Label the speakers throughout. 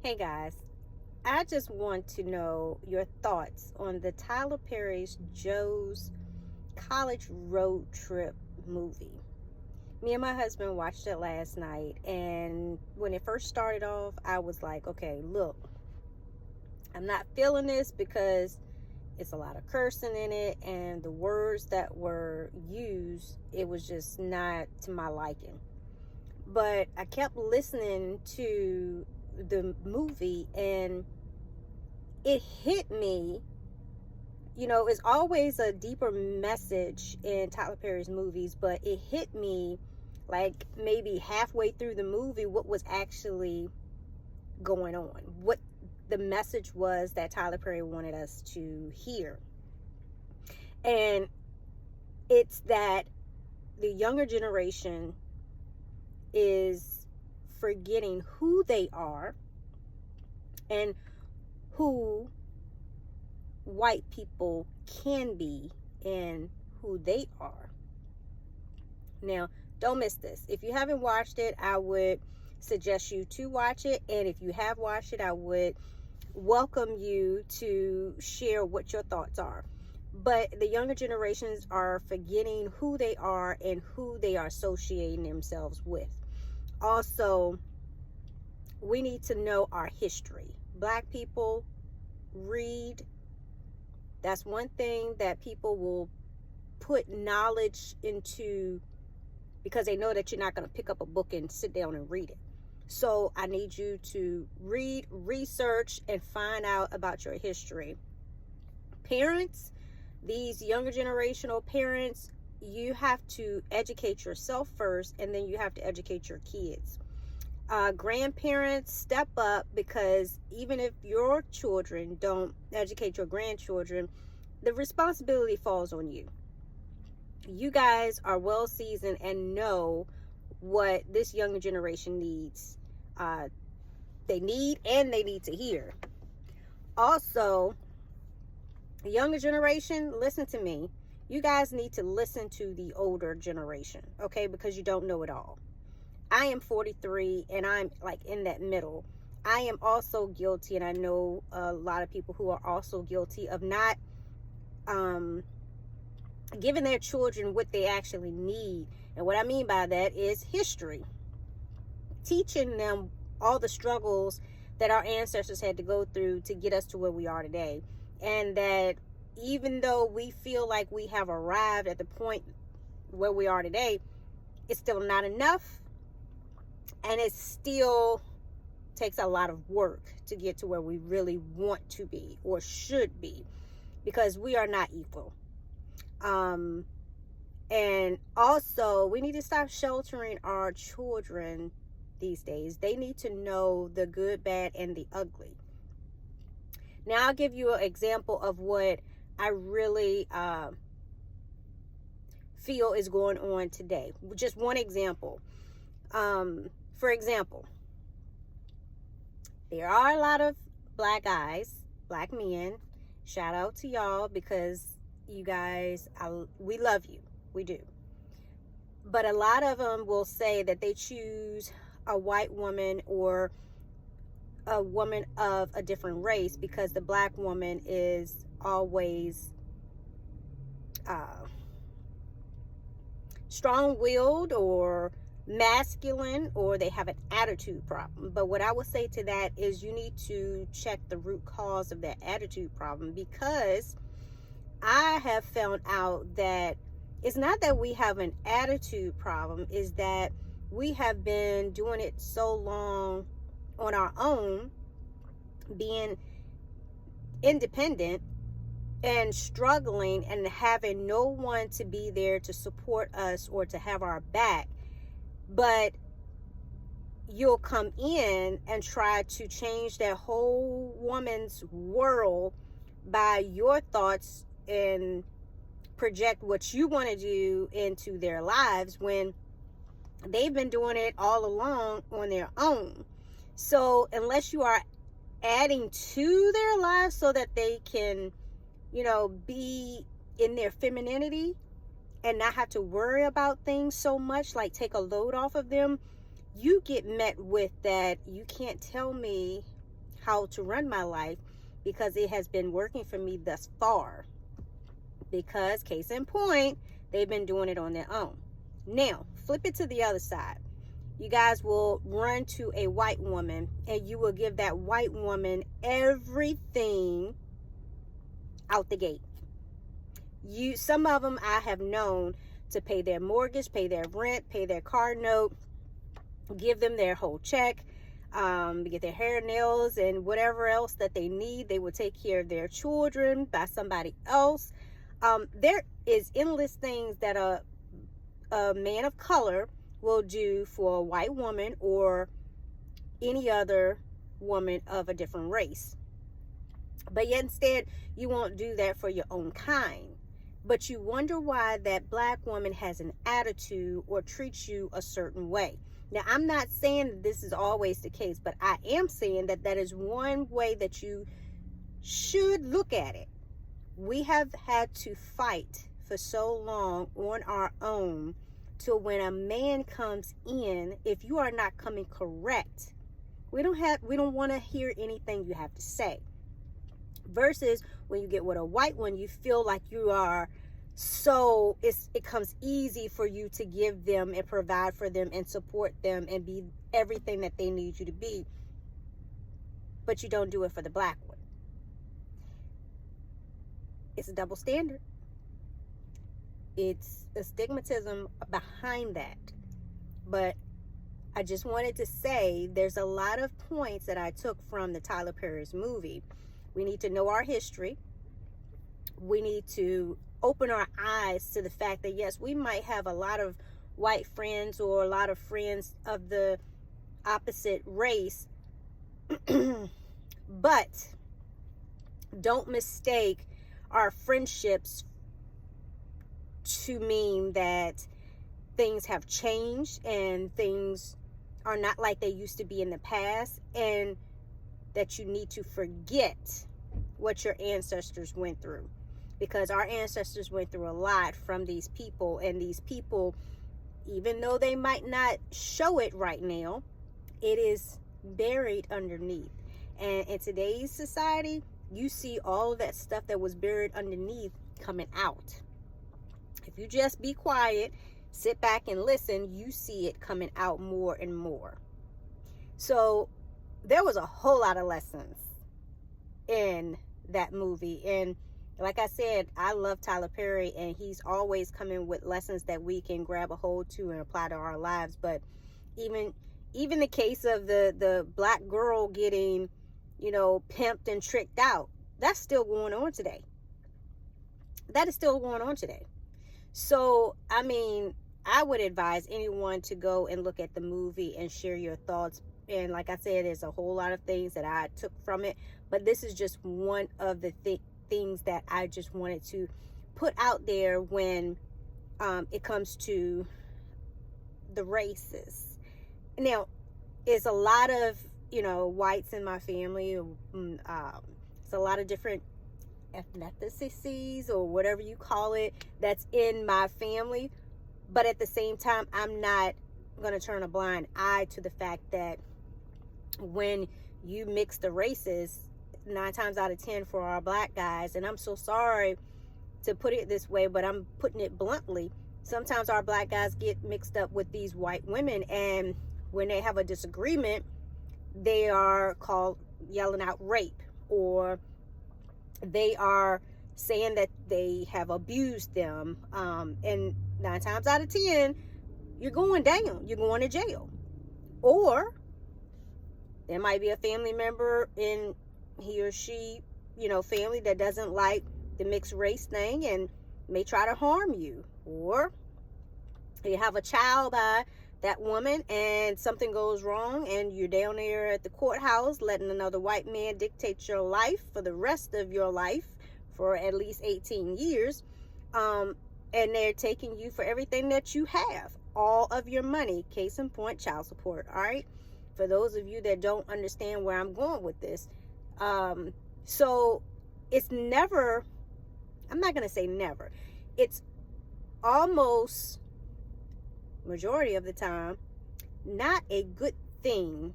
Speaker 1: Hey guys, I just want to know your thoughts on the Tyler Perry's Joe's College Road Trip movie. Me and my husband watched it last night, and when it first started off, I was like, okay, look, I'm not feeling this because it's a lot of cursing in it, and the words that were used, it was just not to my liking. But I kept listening to the movie, and it hit me. It's always a deeper message in Tyler Perry's movies, but it hit me like maybe halfway through the movie what was actually going on, what the message was that Tyler Perry wanted us to hear. And it's that the younger generation is forgetting who they are and who white people can be and who they are. Now, don't miss this. If you haven't watched it, I would suggest you to watch it. And if you have watched it, I would welcome you to share what your thoughts are. But the younger generations are forgetting who they are and who they are associating themselves with. Also, we need to know our history. Black people, read. That's one thing that people will put knowledge into because they know that you're not going to pick up a book and sit down and read it. So I need you to read, research, and find out about your history. Parents, these younger generational parents, you have to educate yourself first, and then you have to educate your kids. Grandparents, step up, because even if your children don't educate your grandchildren, the responsibility falls on you. You guys are well seasoned and know what this younger generation needs. They need to hear. Also, the younger generation, listen to me. You guys need to listen to the older generation, okay? Because you don't know it all. I am 43 and I'm like in that middle. I am also guilty, and I know a lot of people who are also guilty of not giving their children what they actually need. And what I mean by that is history. Teaching them all the struggles that our ancestors had to go through to get us to where we are today. And that even though we feel like we have arrived at the point where we are today, it's still not enough. And it still takes a lot of work to get to where we really want to be or should be, because we are not equal. And also, we need to stop sheltering our children these days. They need to know the good, bad, and the ugly. Now, I'll give you an example of what I really feel is going on today. Just one example. For example, there are a lot of black guys, black men. Shout out to y'all, because you guys, we love you. We do. But a lot of them will say that they choose a white woman or a woman of a different race because the black woman is always strong-willed or masculine, or they have an attitude problem. But what I would say to that is you need to check the root cause of that attitude problem, because I have found out that it's not that we have an attitude problem, is that we have been doing it so long on our own, being independent and struggling and having no one to be there to support us or to have our back. But you'll come in and try to change that whole woman's world by your thoughts and project what you want to do into their lives when they've been doing it all along on their own. So unless you are adding to their lives so that they can, be in their femininity and not have to worry about things so much, like take a load off of them, you get met with that. You can't tell me how to run my life because it has been working for me thus far. Because, case in point, they've been doing it on their own. Now, flip it to the other side. You guys will run to a white woman and you will give that white woman everything out the gate. Some of them I have known to pay their mortgage, pay their rent, pay their car note, give them their whole check, get their hair, nails, and whatever else that they need. They will take care of their children by somebody else. There is endless things that a man of color will do for a white woman or any other woman of a different race. But yet instead, you won't do that for your own kind. But you wonder why that black woman has an attitude or treats you a certain way. Now, I'm not saying that this is always the case, but I am saying that that is one way that you should look at it. We have had to fight for so long on our own till when a man comes in, if you are not coming correct, we don't want to hear anything you have to say. Versus when you get with a white one, you feel like you are it comes easy for you to give them and provide for them and support them and be everything that they need you to be. But you don't do it for the black one. It's a double standard. It's a stigmatism behind that. But I just wanted to say there's a lot of points that I took from the Tyler Perry's movie. We need to know our history. We need to open our eyes to the fact that, yes, we might have a lot of white friends or a lot of friends of the opposite race, but don't mistake our friendships to mean that things have changed and things are not like they used to be in the past, and that you need to forget what your ancestors went through, because our ancestors went through a lot from these people, and these people, even though they might not show it right now, it is buried underneath. And in today's society, you see all of that stuff that was buried underneath coming out. If you just be quiet, sit back and listen, you see it coming out more and more. So there was a whole lot of lessons in that movie. And like I said, I love Tyler Perry, and he's always coming with lessons that we can grab a hold to and apply to our lives. But even the case of the black girl getting, pimped and tricked out, that's still going on today. That is still going on today. So, I mean, I would advise anyone to go and look at the movie and share your thoughts. And like I said, there's a whole lot of things that I took from it, but this is just one of the things that I just wanted to put out there when it comes to the races. Now, it's a lot of whites in my family. It's a lot of different ethnicities or whatever you call it that's in my family, but at the same time, I'm not going to turn a blind eye to the fact that when you mix the races, 9 times out of 10 for our black guys, and I'm so sorry to put it this way, but I'm putting it bluntly, sometimes our black guys get mixed up with these white women, and when they have a disagreement, they are yelling out rape, or they are saying that they have abused them, and 9 times out of 10, you're going down, you're going to jail. Or there might be a family member in he or she, family that doesn't like the mixed race thing and may try to harm you. Or you have a child by that woman and something goes wrong and you're down there at the courthouse letting another white man dictate your life for the rest of your life for at least 18 years. And they're taking you for everything that you have, all of your money, case in point, child support. All right. For those of you that don't understand where I'm going with this. So it's never, I'm not going to say never. It's almost majority of the time not a good thing,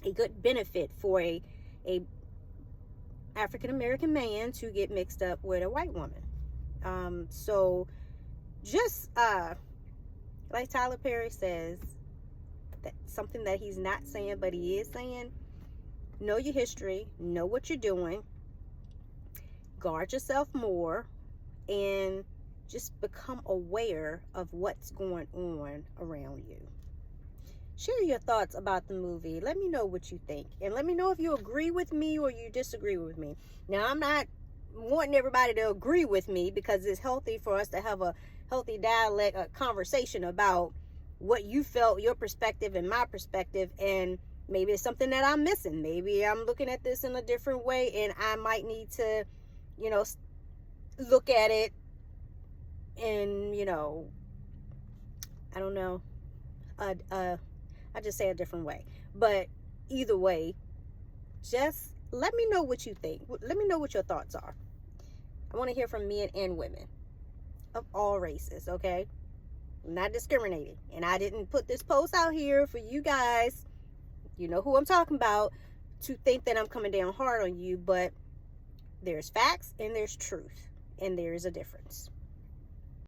Speaker 1: a good benefit for a a African American man to get mixed up with a white woman. So just like Tyler Perry says, that something that he's not saying but he is saying, know your history, know what you're doing, guard yourself more, and just become aware of what's going on around you. Share your thoughts about the movie. Let me know what you think, and let me know if you agree with me or you disagree with me. Now, I'm not wanting everybody to agree with me, because it's healthy for us to have a healthy dialect, a conversation about what you felt, your perspective and my perspective, and maybe it's something that I'm missing. Maybe I'm looking at this in a different way, and I might need to, look at it in, I don't know, I just say a different way. But either way, just let me know what you think. Let me know what your thoughts are. I want to hear from men and women of all races, okay? I'm not discriminating. And I didn't put this post out here for you guys, you know who I'm talking about, to think that I'm coming down hard on you. But there's facts and there's truth. And there is a difference.